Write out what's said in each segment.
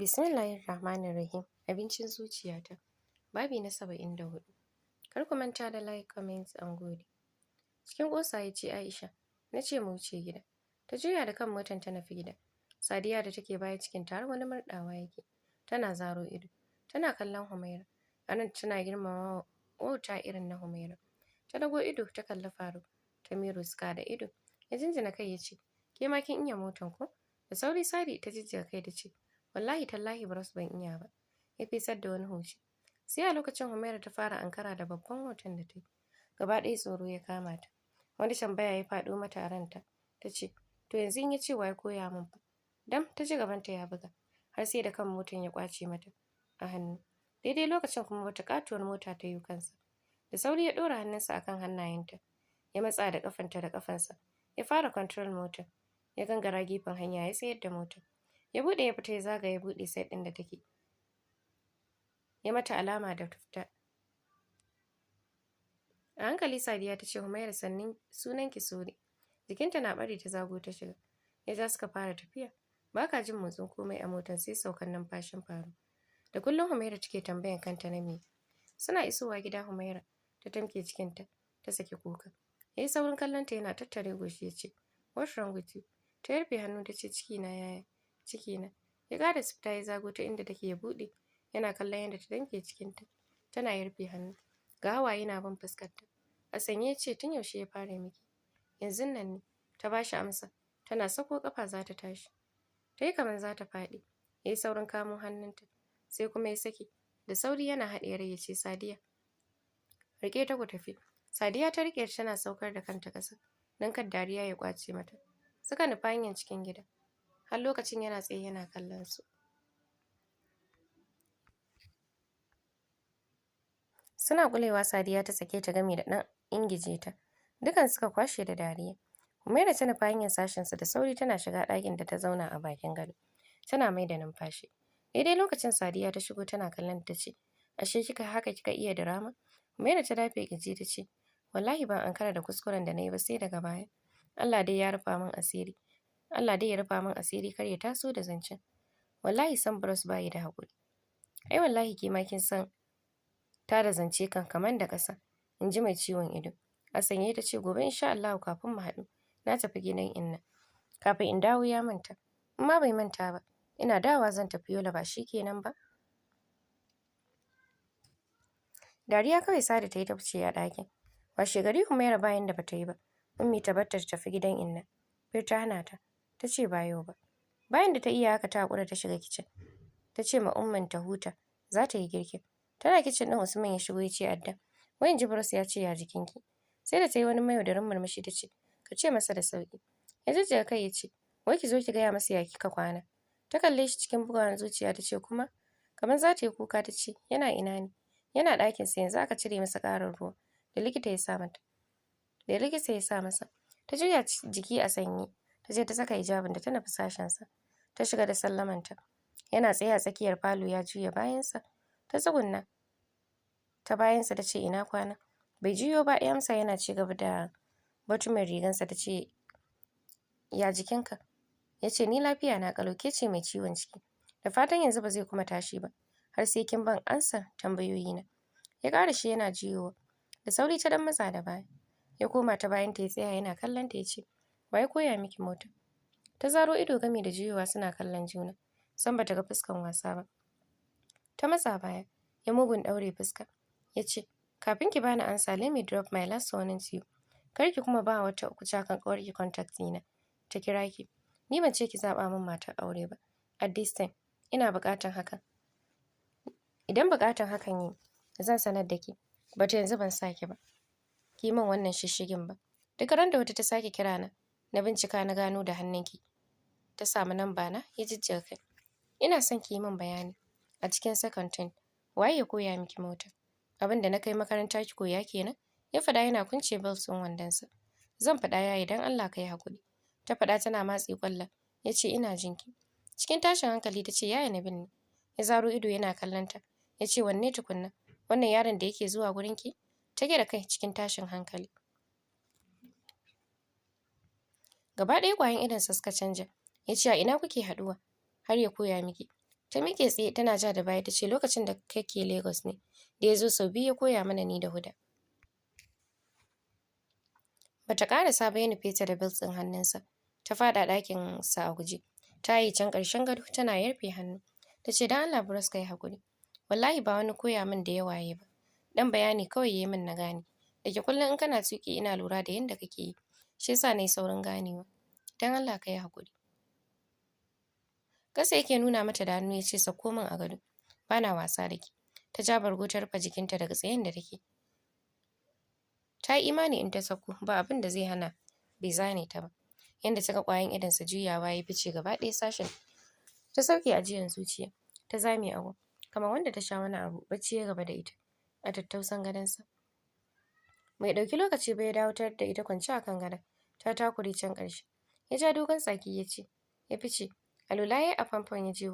Bismillahirrahmanirrahim. Abincin zuciyata. Babi na 74. Kar ku manta da like, comments, and gode. Cikin ƙosa ya ce Aisha, na ce mu wuce gida. Ta juya da kan motan ta nufi gida. Sadiya da take baya cikin har wani murɗawa yake. Tana zaro ido. Tana kallon Humaira. Anan tana girmama wauta irin na Humaira. Ta dago ido ta kalli Faruk. Tamiru suka da ido. Ya jinjina kai ya ce, ke ma kin iya motan ko? Da sauri Sadi ta jijjiga kai da ce, wallahi tallahi Bros ban iya ba. Ya fesar da wani huci. Sai a lokacin Humaira ta fara ankara da babban hoton da ta yi. Gaba ɗaya tsoro ya kama ta. Wani tambaya ya faɗo mata a ranta. Ta ce, to yanzu in ya ce wa ya koya min fa? Dam ta ji gabanta ya buga. Har sai da kan motan ya ƙwace mata a hannu. Daidai lokacin kuma wata katuwar mota ta yi kansa. Da sauri ya ɗora hannunsa akan hannayenta. Ya matsa da ƙafanta da ƙafansa. Ya fara control motar. Ya gangara gefen hanya ya tsayar da motar. Ya buɗe ya fita ya zaga ya buɗe sai ɗin da take. Ya mata alama da tufta. A hankali Sadiya ta ce Humaira sannin sunanki Sori. Jikinta na bari ta zago ta shiga. Ya ja suka fara tafiya. Ba ka jin motsin komai a motar sai saukan numfashin Faru. Da kullum Humaira take tambayan kanta na me. Suna isowa gida Humaira ta tamke cikinta ta saki kuka. Yayi saurin kallonta yana tattare goshi ya ce, what's wrong with you? Ta rufe hannu ta ce cikina yaya. Cikina. Ya ƙara sifta ya zago ta inda take ya buɗe. Yana kallon yadda ta danke cikinta. Tana ya rufe hannu. Ga hawaye na bin fuskarta. A sanye ya ce tun yaushe ya fara miki. Yanzun nan ne. Ta ba shi amsa. Tana sako ƙafa za ta tashi. Ta yi kamar za ta faɗi. Ya yi saurin kamo hannunta. Sai kuma ya saki. Da sauri yana haɗe rai ya ce Sadiya. Rike ta ku tafi. Sadiya ta riƙe tana saukar da kanta ƙasa. Don kar dariya ya ƙwace mata. Suka nufa hanyar cikin gida. Har lokacin yana tsaye yana kallon su. Suna kulewa Sadiya ta sake ta gami da ɗan ingije ta. Dukan suka kwashe da dariya. Humaira ta nufa hanyar sashensa da sauri tana shiga ɗakin da ta zauna a bakin gado. Tana mai da numfashi. Daidai lokacin Sadiya ta shigo tana kallon ta ce, ashe kika iya drama? Humaira ta dafe kirji ta ce, wallahi ban ankara da kuskuren da na yi ba sai daga baya. Allah dai ya rufa min asiri. Allah dai ya rufa min asiri kar ya taso da zancen. Wallahi san Bros bayi da haƙuri. Ai wallahi ke ma kin san ta da zance kan kaman da ƙasa. In ji mai ciwon ido. A sanye ta ce gobe insha Allah kafin mu haɗu. Na tafi gidan inna. Kafin in dawo ya manta. In ma bai manta ba. Ina dawowa zan tafi Yola ba shi kenan ba. Dariya kawai Sada ta yi ta fice a ɗakin. Washe gari Humaira bayan da bata yi ba. Ummi ta bar ta tafi gidan inna. Bir ta hana ta. Ta ce ba yau ba. Bayan da ta iya haka ta haƙura ta shiga kicin. Ta ce ma umman ta huta. Za ta yi girkin. Tana kicin ɗin Usman ya shigo ya ce adda. Wayan Jibras ya ce ya jikinki. Sai da ta yi wani mayaudarin murmushi ta ce ka ce masa da sauki. Ya jijjiga kai ya ce wai ki zo ki gaya masa ya kika kwana. Ta kalle shi cikin bugawan zuciya ta ce kuma kamar za ta yi kuka ta ce yana ina ne. Yana ɗakinsa yanzu aka cire masa ƙarin ruwa da likita ya sa mata. Da likita ya sa masa. Ta juya jiki a sanye. Ta je ta saka hijabin da ta nufi sashensa. Ta shiga da sallamanta. Yana tsaye a tsakiyar falo ya juya bayansa. Ta tsugunna. Ta bayansa ta ce ina kwana. Bai juyo ba ya amsa yana ci gaba da batumin rigansa ta ce ya jikinka. Ya ce ni lafiya na ƙalau ke ce mai ciwon ciki. Da fatan yanzu ba zai kuma tashi ba. Har sai kin ban ansa tambayoyina. Ya ƙara shi yana jiyowa. Da sauri ta dan matsa da baya. Ya koma ta bayanta ya tsaya yana kallon ta ya ce wa ya koya miki mota. Ta zaro ido gami da jiyowa suna kallon juna. San bata ga fuskan wasa ba. Ta matsa baya. Ya mugun ɗaure fuska. Ya ce kafin ki bani ansa let me drop my last warning to you. Kar ki kuma ba wata kuca kan ƙawarki contact ɗina. Ta kira ki. Ni ban ce ki zaɓa min matar aure ba. At this time ina buƙatan hakan. Idan buƙatan hakan yi zan sanar da ki. Bata yanzu ban sake ba. Ki min wannan shishigin ba. Duk ran da wata ta sake kira na bincika na gano da hannunki. Ta samu namba na ya jijjiga kai. Ina son ki yi min bayani. A cikin second ten waye ya koya miki mota? Abin da na kai makaranta ki koya kenan? Ya faɗa yana kunce belt ɗin wandonsa. Zan faɗa yayi dan Allah ka yi haƙuri. Ta faɗa tana matse ƙwallon. Ya ce ina jinki. Cikin tashin hankali ta ce yaya Nabil ne. Ya zaro ido yana kallon ta. Ya ce wanne tukunna? Wannan yaron da yake zuwa gurinki? Ta gyaɗa kai cikin tashin hankali. Gaba ɗaya ƙwayan idonsa suka canja. Ya ce a ina kuke haɗuwa? Har ya koya miki. Ta miƙe tsaye tana ja da baya ta ce lokacin da kake Lagos ne da ya zo sau biyu ya koya mana ni da Huda. Bata ƙarasa ba ya nufe ta da belt ɗin hannunsa. Ta faɗa ɗakin sa a guje. Ta yi can ƙarshen gado tana yarfe hannu. Ta ce don Allah Bros ka yi haƙuri. Wallahi ba wani koya min da yawa ya ba. Dan bayani kawai ya yi min na gane. Da ke kullum in kana tuƙi ina lura da yadda kake yi. Shi yasa na yi saurin ganewa. Don Allah ka yi haƙuri. Ƙasa yake nuna mata da hannu ya ce sauko min a gado. Bana wasa da ke. Ta ja bargo ta rufe jikinta daga tsayen da take. Ta yi imani in ta sauko ba abin da zai hana bai zane ta ba. Yanda ta ga ƙwayan idonsa juyawa ya fice gaba ɗaya sashen. Ta sauke ajiyan zuciya. Ta zame abu. Kamar wanda ta sha wani abu bacci ya gaba da ita. A tattausan gadonsa. Bai ɗauki lokaci ba ya dawo ta da ita kwance a kan gadon. Ta takure can ƙarshe. Ya ja dogon tsaki ya ce ya fice. Alula ya yi a famfon ya je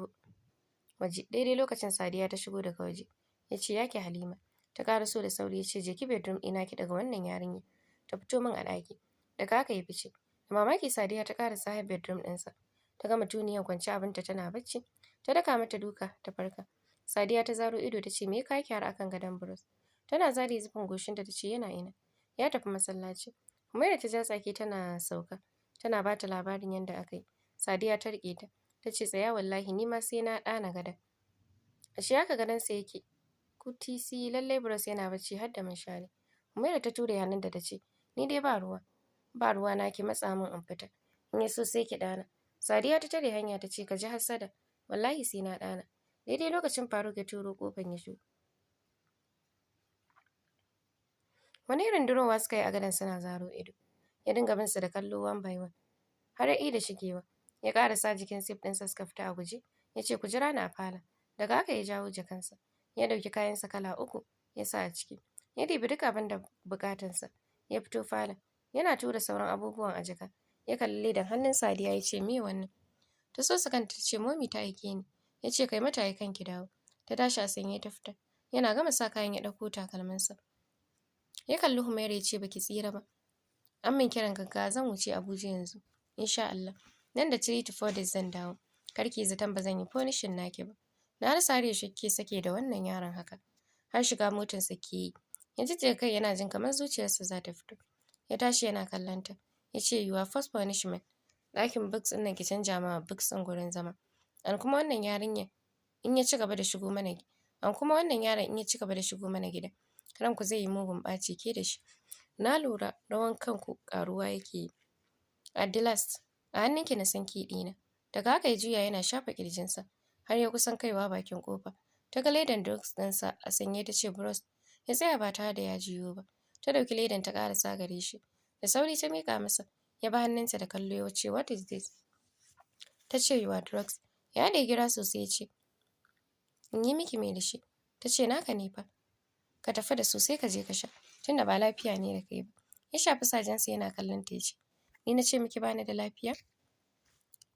waje. Daidai lokacin Sadiya ta shigo daga waje. Ya ce yake Halima. Ta ƙaraso da sauri ya ce je ki bedroom ɗina ki daga wannan yarinya. Ta fito min a ɗaki. Daga haka ya fice. Da mamaki Sadiya ta ƙarasa har bedroom ɗinsa. Ta ga mutuniyar kwance abinta tana bacci. Ta daka mata duka ta farka. Sadiya ta zaro ido ta ce me ka ki har akan gadon Bros. Tana zare zufin goshinta ta ce yana ina. Ya tafi masallaci. Humaira ta ja tsaki tana sauka. Tana ba ta labarin yadda aka yi. Sadiya ta riƙe ta. Ta ce tsaya wallahi ni ma sai na ɗana gadon. Ashe haka gadonsa yake. Kutisi lallai Bros yana bacci har da munshari. Humaira ta ture hannun da ta ce ni dai ba ruwa. Ba ruwa na ki matsa min in fita. In ya so sai ki ɗana. Sadiya ta tare hanya ta ce ka ji hassada. Wallahi sai na ɗana. Daidai lokacin Faruk ya turo ƙofan ya shigo. Wani irin durowa suka yi a gadon suna zaro ido. Ya dinga bin su da kallo one by one. Har ya da shigewa. Ya ƙarasa jikin sif ɗinsa suka fita a guje. Ya ce ku jira ni a falon. Daga haka ya jawo jakansa. Ya ɗauki kayansa kala 3 ya sa a ciki. Ya ɗibi duk abin da buƙatansa. Ya fito falon. Yana tura sauran abubuwan a jaka. Ya kalli ledan hannun Sadiya ya ce me wannan? Ta so kanta ta ce momi ta aike ni. Ya ce kai mata aikan ki dawo. Ta tashi a sanye ta fita. Yana gama sa kayan ya ɗauko takalminsa. Ya kalli Humaira ya ce baki tsira ba. An min kiran gaggawa zan wuce Abuja yanzu. Insha Allah. Nan da 3 to 4 days zan dawo. Karki zaton ba zan yi punishing naki ba. Na rasa har yaushe kike sake da wannan yaron haka. Har shiga motarsa ke yi. Ya jijjiga kai yana jin kamar zuciyarsa za ta fito. Ya tashi yana kallonta. Ya ce your first punishment. Ɗakin books ɗin nan ki canja ma books ɗin gurin zama. An kuma wannan yarinyar in ya ci gaba da shigo mana an kuma wannan yaron in ya ci gaba da shigo mana gida. Ranku zai yi mugun ɓaci ke da shi. Na lura rawan kanku ƙaruwa yake yi. At the last, a hannunki na san ki ɗina. Daga haka ya juya yana shafa ƙirjinsa. Har ya kusan kaiwa bakin ƙofa. Ta ga ledan drugs ɗinsa a sanye ta ce Bros. Ya tsaya ba tare da ya jiyo ba. Ta ɗauki ledan ta ƙarasa gare shi. Da sauri ta miƙa masa. Ya ba hannunta da kallo ya wuce what is this? Ta ce your drugs. Ya haɗe gira sosai ya ce in yi miki mai da shi. Ta ce naka ne fa. Ka tafi da su sai ka je ka sha. Tunda ba lafiya ne da kai ba. Ya shafi sajensa yana kallon ta ya ce ni na ce miki bani da lafiya?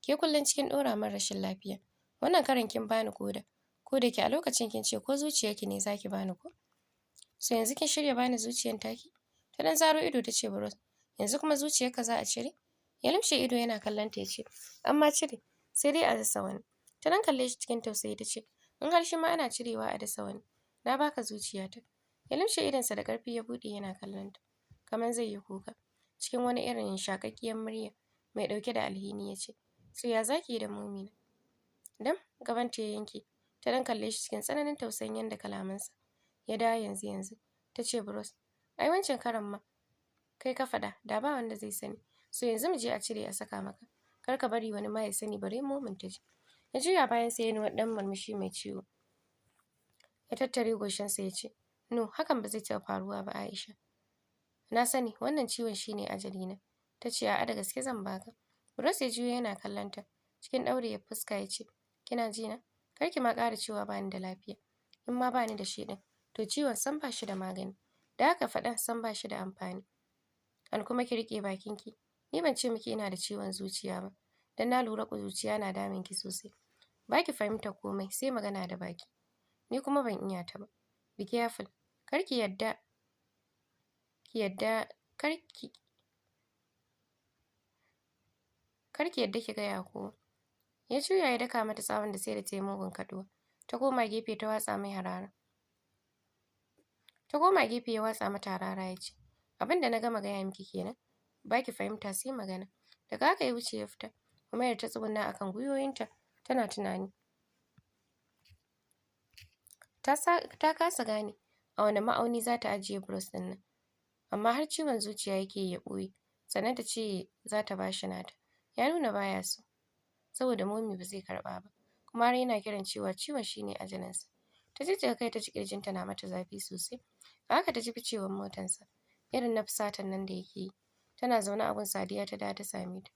Ke kullum cikin ɗora min rashin lafiya. Wannan karan kin bani koda. Ko da ke a lokacin kin ce ko zuciyarki ne zaki bani ko? So yanzu kin shirya bani zuciyar taki? Ta dan zaro ido ta ce Bros. Yanzu kuma zuciyarka za a cire? Ya lumshe ido yana kallon ta ya ce amma cire sai dai a dasa wani. Ta dan kalle shi cikin tausayi ta ce in har shi ma ana cirewa a dasa wani. Na baka zuciyata. Ya lumshe idonsa da ƙarfi ya buɗe yana kallon ta. Kamar zai yi kuka. Cikin wani irin shakakkiyar murya mai ɗauke da alhini ya ce so ya zaki yi da momina? Dam gaban ta ya yanke. Ta dan kalle shi cikin tsananin tausayin yanda kalamansa ya dawo yanzu. Ta ce Bros. Ai wancan karan ma kai ka faɗa da ba wanda zai sani. So yanzu mu je a cire a saka maka. Kar ka bari wani ma ya sani bare momin ta ji. Ya juya bayan sa ya yi ɗan murmushi mai ciwo. Ya tattare goshinsa ya ce no hakan ba zai taɓa faruwa ba Aisha. Na sani wannan ciwon shine ajalina. Ta ce a'a da gaske zan baka. Bros ya juyo yana kallon ta. Cikin ɗauriyar fuska ya ce kina ji na? Kar ki ma ƙara cewa bani da lafiya. In ma bani da shi ɗin to ciwon san ba shi da magani. Da haka faɗan san ba shi da amfani. An kuma ki riƙe bakinki. Ni ban ce miki ina da ciwon zuciya ba. Dan na lura ku zuciya na damun ki sosai. Ba ki fahimta komai sai magana da baki. Ni kuma ban iya ta ba. Be careful. Kar ki yadda ki gaya kowa. Ya juya ya daka mata tsawon da sai da ta yi mugun kaɗuwa. Ta koma gefe ta watsa mai harara. Ta koma gefe ya watsa mata harara ya ce, abin da na gama gaya miki kenan, ba ki fahimta sai magana. Daga haka ya wuce ya fita. Humaira ta tsuguna akan gwiwoyinta tana tunani. Ta kasa gane a wane ma'auni za ta ajiye bros ɗin nan. Amma har ciwon zuciya yake ya ɓoye. Sannan ta ce za ta ba shi nata. Ya nuna baya so. Saboda Momi ba zai karɓa ba. Kuma har yana kiran cewa ciwon shi ne ajalinsa. Ta jijjiga kai ta ji ƙirjinta na mata zafi sosai. A haka ta ji ficewar motarsa. Irin na fusatan nan da yake yi. Tana zaune a gun Sadiya ta dawo ta same ta.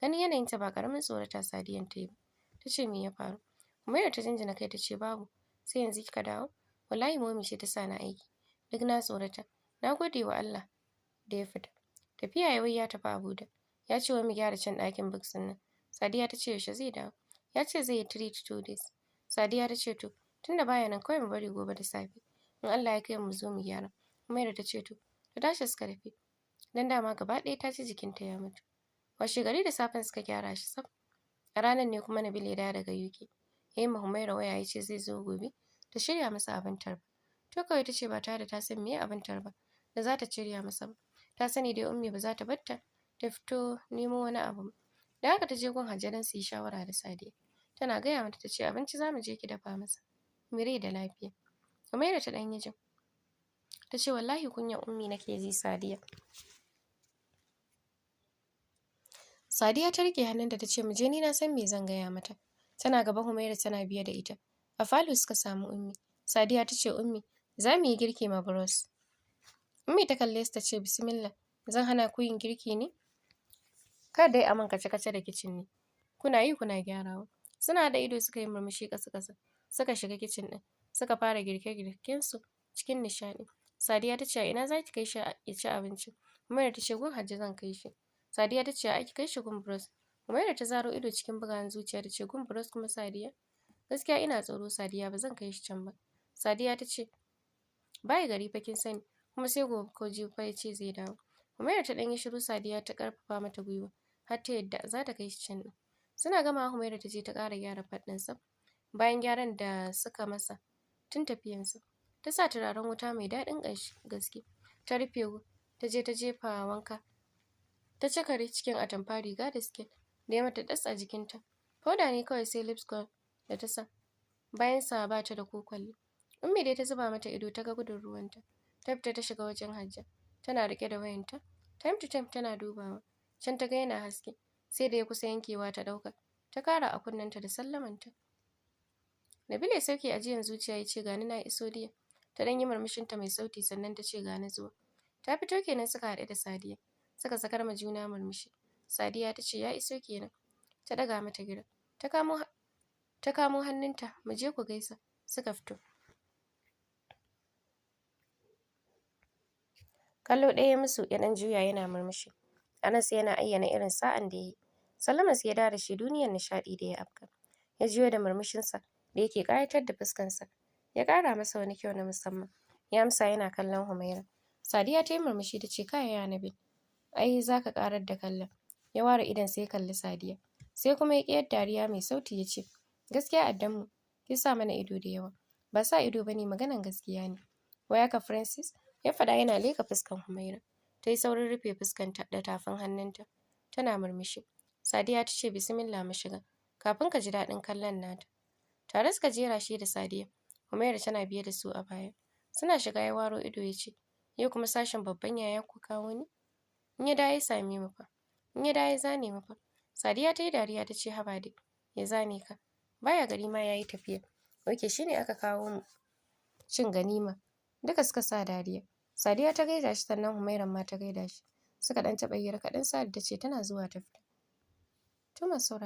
Ganin yanayinta ba ƙaramin tsorata Sadiyan ta yi ba. Ta ce me ya faru? Humaira ta jinjina kai ta ce babu. Sai yanzu kika dawo? Wallahi Momi ce ta sa ni aiki. Duk na tsorata. Na gode wa Allah da ya fita. Tafiya ya ya tafi Abuja. Ya ce wa mu gyara can ɗakin books nan. Sadiya ta ce yaushe zai dawo? Ya ce zai yi 3 to 2 days. Sadiya ta ce to tunda baya nan kawai mu bari gobe da safe. In Allah ya kai mu zo mu gyara. Humaira ta ce to. Ta tashi suka tafi. Dan dama gaba ɗaya ta ci jikinta ya mutu. Washe gari da safen suka gyara shi sab. A ranar ne kuma Nabil ya dawo daga UK. Ya yi ma Humaira waya ya ce zai zo gobe. Ta shirya masa abin tarba. To kawai ta ce ba tare da ta san meye abin tarba da za ta shirya masa ba. Ta sani dai Ummi ba za ta bar ta fito nemo wani abu. Da haka ta je gun Hajja don su yi shawara da Sadiya. Tana gaya mata ta ce abinci za mu je ki dafa masa. Mire da lafiya. Humaira ta ɗan yi jin. Ta ce wallahi kunyar Ummi nake ji Sadiya. Sadiya ta rike hannunta ta ce mu je ni na san me zan gaya mata. Tana gaba Humaira tana biye da ita. A falo suka samu Ummi. Sadiya ta ce Ummi za mu yi girki ma bros. Ummi ta kalle su ta ce bismillah zan hana ku yin girki ne? Kar dai a man kace-kace da kicin ne. Kuna yi kuna gyarawa. Suna da ido suka yi murmushi ƙasa-ƙasa. Suka shiga kicin ɗin. Suka fara girke-girkensu cikin nishaɗi. Sadiya ta ce a ina za ki kai shi ya ci abinci? Humaira ta ce gun Hajji zan kai shi. Sadiya ta ce a ki kai shi gun bros. Humaira ta zaro ido cikin bugawan zuciya ta ce gun bros kuma Sadiya? Gaskiya ina tsoro Sadiya ba zan kai shi can ba. Sadiya ta ce baya gari fa kin sani kuma sai gobe ko jibi fa ya ce zai dawo. Humaira ta ɗan yi shiru Sadiya ta ƙarfafa mata gwiwa har ta yadda za ta kai shi can ɗin. Suna gama Humaira ta je ta ƙara gyara faɗinsa. Bayan gyaran da suka masa tun tafiyansa. Ta sa turaren wuta mai daɗin gaske. Ta rufe ta je ta jefa wanka. Ta cakare cikin atamfa riga da siket da ya mata ɗas a jikinta. Foda ne kawai sai lips gloss da ta sa. Bayan sa ba ta da ko kwalli. Ummi dai ta zuba mata ido ta ga gudun ruwanta. Ta fita ta shiga wajen Hajja. Tana riƙe da wayanta. Time to time tana dubawa. Can ta ga yana haske. Sai da ya kusa yankewa ta ɗauka. Ta kara a kunnenta da sallamanta. Nabil ya sauke ajiyan zuciya ya ce gani na iso diya. Ta ɗan yi murmushinta mai sauti sannan ta ce gani zuwa. Ta fito kenan suka haɗu da Sadiya. Suka sakar ma juna murmushi. Sadiya ta ce ya iso kenan. Ta ɗaga mata gira. Ta kamo hannunta mu je ku gaisa. Suka fito. Kallo ɗaya musu ya ɗan juya yana murmushi. Anas yana ayyana irin sa'an da ya yi. Salamas ya dawo da shi duniyar nishaɗi da ya afka. Ya juyo da murmushinsa da yake ƙayatar da fuskansa. Ya ƙara masa wani kyau na musamman. Ya amsa yana kallon Humaira. Sadiya ta yi murmushi ta ce kaya ya Nabil. Ai za ka ƙarar da kallon. Ya ware idon sai ya kalli Sadiya. Sai kuma ya ƙi dariya mai sauti ya ce gaskiya Addanmu kin sa mana ido da yawa. Ba sa ido ba ne maganan gaskiya ne. Wai haka Francis? Ya faɗa yana leƙa fuskan Humaira. Ta yi saurin rufe fuskanta da tafin hannunta. Tana murmushi. Sadiya ta ce bismillah mu shiga. Kafin ka ji daɗin kallon nata. Tare suka jera shi da Sadiya. Humaira tana biye da su a baya. Suna shiga ya waro ido ya ce yau kuma sashen babban yaya ku kawo ni? In ya dawo ya same mu fa. In ya dawo ya zane mu fa. Sadiya ta yi dariya ta ce haba dai. Ya zane ka. Baya gari ma ya yi tafiya. Oke shi ne aka kawo mu cin ganima. Duka suka sa dariya. Sadiya ta gaida shi sannan Humairan ma ta gaida shi. Suka ɗan taɓa hira kaɗan Sadi ta ce tana zuwa ta fita. Tuma saurari.